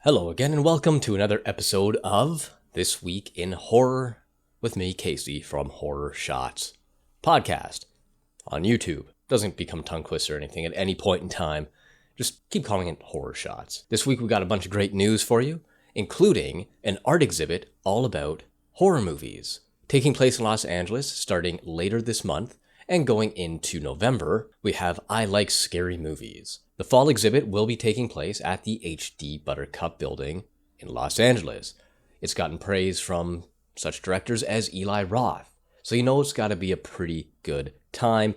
Hello again, and welcome to another episode of This Week in Horror with me, Casey, from Horror Shots podcast on YouTube. Doesn't become tongue twister or anything at any point in time. Just keep calling it Horror Shots. This week we got a bunch of great news for you, including an art exhibit all about horror movies, taking place in Los Angeles starting later this month, and going into November, we have I Like Scary Movies. The fall exhibit will be taking place at the HD Buttercup building in Los Angeles. It's gotten praise from such directors as Eli Roth, so you know it's got to be a pretty good time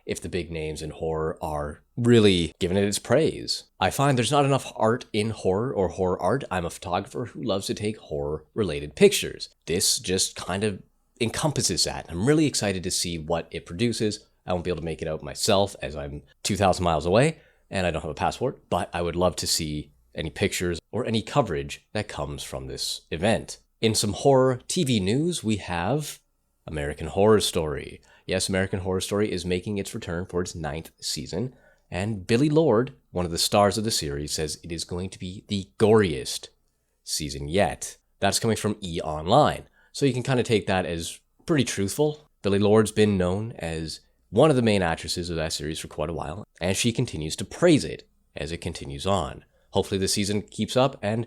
if the big names in horror are really giving it its praise. I find there's not enough art in horror or horror art. I'm a photographer who loves to take horror-related pictures. This just kind of encompasses that. I'm really excited to see what it produces. I won't be able to make it out myself as I'm 2,000 miles away and I don't have a passport, but I would love to see any pictures or any coverage that comes from this event. In some horror TV news, we have American Horror Story. Yes, American Horror Story is making its return for its 9th season, and Billy Lord, one of the stars of the series, says it is going to be the goriest season yet. That's coming from E! Online. So you can kind of take that as pretty truthful. Billy Lord's been known as one of the main actresses of that series for quite a while, and she continues to praise it as it continues on. Hopefully the season keeps up and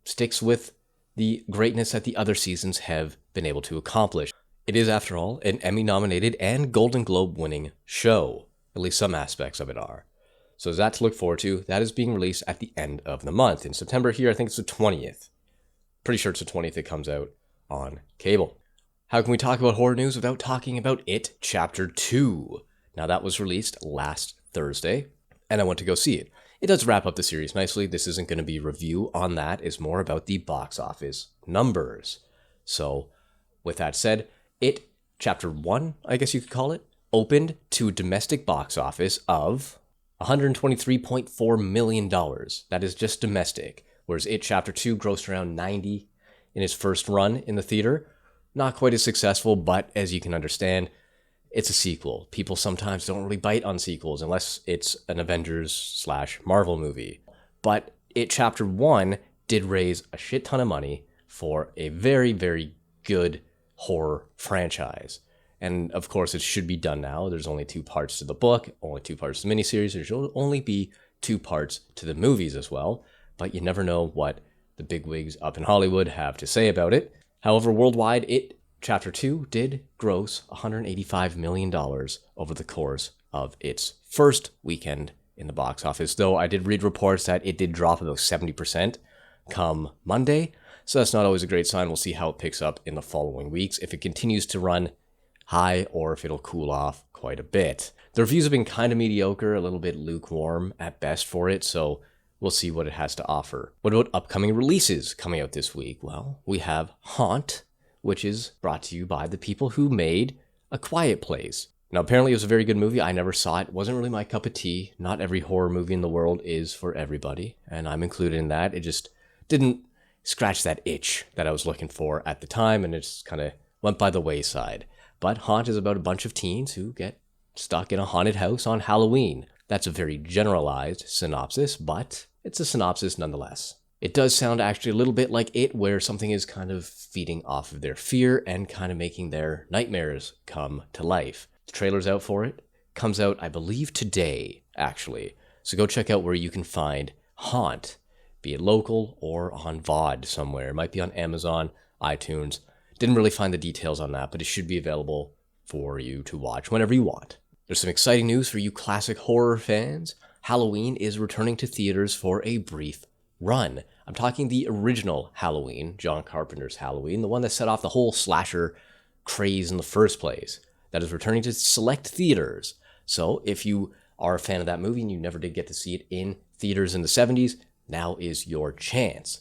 sticks with the greatness that the other seasons have been able to accomplish. It is, after all, an Emmy-nominated and Golden Globe-winning show. At least some aspects of it are. So there's that to look forward to. That is being released at the end of the month. In September here, I think it's the 20th. Pretty sure it's the 20th it comes out on cable. How can we talk about horror news without talking about It Chapter 2? Now that was released last Thursday, and I went to go see it. It does wrap up the series nicely. This isn't going to be a review on that. It's more about the box office numbers. So, with that said, It Chapter 1, I guess you could call it, opened to a domestic box office of $123.4 million. That is just domestic, whereas It Chapter 2 grossed around 90 in its first run in the theater. Not quite as successful, but as you can understand, it's a sequel. People sometimes don't really bite on sequels unless it's an Avengers/Marvel movie. But It Chapter 1 did raise a shit ton of money for a very, very good horror franchise. And of course, it should be done now. There's only 2 parts to the book, only 2 parts to the miniseries. There should only be 2 parts to the movies as well. But you never know what the bigwigs up in Hollywood have to say about it. However, worldwide, It Chapter 2 did gross $185 million over the course of its first weekend in the box office, though I did read reports that it did drop about 70% come Monday, so that's not always a great sign. We'll see how it picks up in the following weeks, if it continues to run high or if it'll cool off quite a bit. The reviews have been kind of mediocre, a little bit lukewarm at best for it, so we'll see what it has to offer. What about upcoming releases coming out this week? Well, we have Haunt, which is brought to you by the people who made A Quiet Place. Now, apparently it was a very good movie. I never saw it. It wasn't really my cup of tea. Not every horror movie in the world is for everybody, and I'm included in that. It just didn't scratch that itch that I was looking for at the time, and it just kind of went by the wayside. But Haunt is about a bunch of teens who get stuck in a haunted house on Halloween. That's a very generalized synopsis, but it's a synopsis nonetheless. It does sound actually a little bit like It, where something is kind of feeding off of their fear and kind of making their nightmares come to life. The trailer's out for it. Comes out, I believe, today, actually. So go check out where you can find Haunt, be it local or on VOD somewhere. It might be on Amazon, iTunes. Didn't really find the details on that, but it should be available for you to watch whenever you want. There's some exciting news for you classic horror fans. Halloween is returning to theaters for a brief run. I'm talking the original Halloween, John Carpenter's Halloween, the one that set off the whole slasher craze in the first place. That is returning to select theaters. So if you are a fan of that movie and you never did get to see it in theaters in the 70s, now is your chance.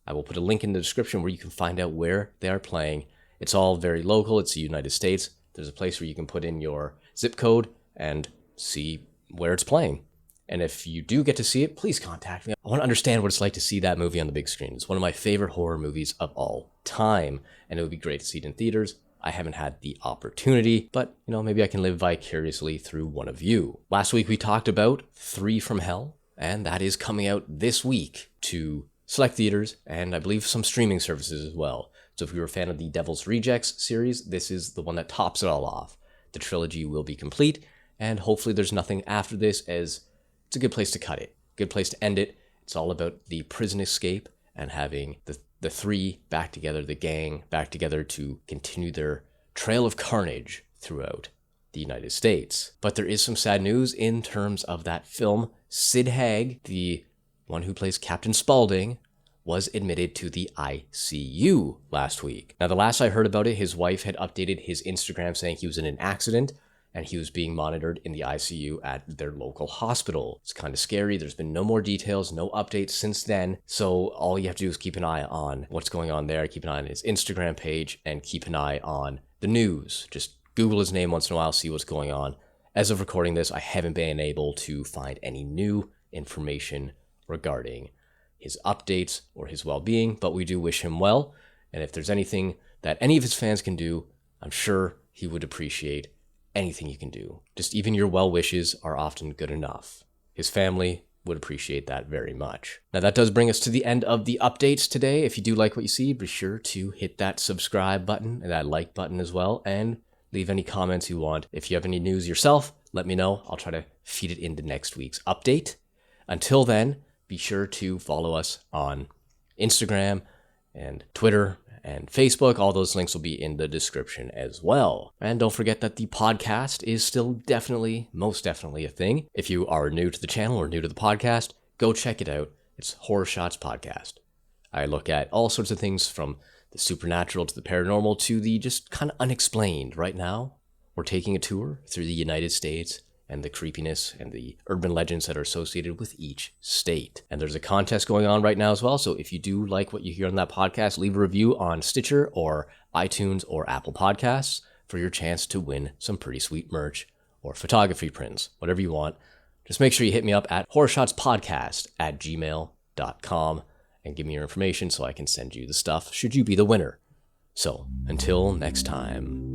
I will put a link in the description where you can find out where they are playing. It's all very local. It's the United States. There's a place where you can put in your zip code and see where it's playing. And if you do get to see it, please contact me. I want to understand what it's like to see that movie on the big screen. It's one of my favorite horror movies of all time, and it would be great to see it in theaters. I haven't had the opportunity, but, maybe I can live vicariously through one of you. Last week we talked about 3 from Hell, and that is coming out this week to select theaters, and I believe some streaming services as well. So if you're a fan of the Devil's Rejects series, this is the one that tops it all off. The trilogy will be complete, and hopefully there's nothing after this, as it's a good place to cut it. Good place to end it. It's all about the prison escape and having the three back together, the gang back together to continue their trail of carnage throughout the United States. But there is some sad news in terms of that film. Sid Haig, the one who plays Captain Spaulding, was admitted to the ICU last week. Now, the last I heard about it, his wife had updated his Instagram saying he was in an accident and he was being monitored in the ICU at their local hospital. It's kind of scary. There's been no more details, no updates since then. So all you have to do is keep an eye on what's going on there, keep an eye on his Instagram page, and keep an eye on the news. Just Google his name once in a while, see what's going on. As of recording this, I haven't been able to find any new information regarding his updates or his well-being, but we do wish him well. And if there's anything that any of his fans can do, I'm sure he would appreciate anything you can do. Just even your well wishes are often good enough. His family would appreciate that very much. Now that does bring us to the end of the updates today. If you do like what you see, be sure to hit that subscribe button and that like button as well, and leave any comments you want. If you have any news yourself, let me know. I'll try to feed it into next week's update. Until then, be sure to follow us on Instagram and Twitter and Facebook. All those links will be in the description as well. And don't forget that the podcast is still most definitely a thing. If you are new to the channel or new to the podcast, go check it out. It's Horror Shots Podcast. I look at all sorts of things from the supernatural to the paranormal to the just kind of unexplained. Right now, we're taking a tour through the United States and the creepiness and the urban legends that are associated with each state. And there's a contest going on right now as well, so if you do like what you hear on that podcast, leave a review on Stitcher or iTunes or Apple Podcasts for your chance to win some pretty sweet merch or photography prints, whatever you want. Just make sure you hit me up at horrorshotspodcast@gmail.com and give me your information so I can send you the stuff should you be the winner. So, until next time.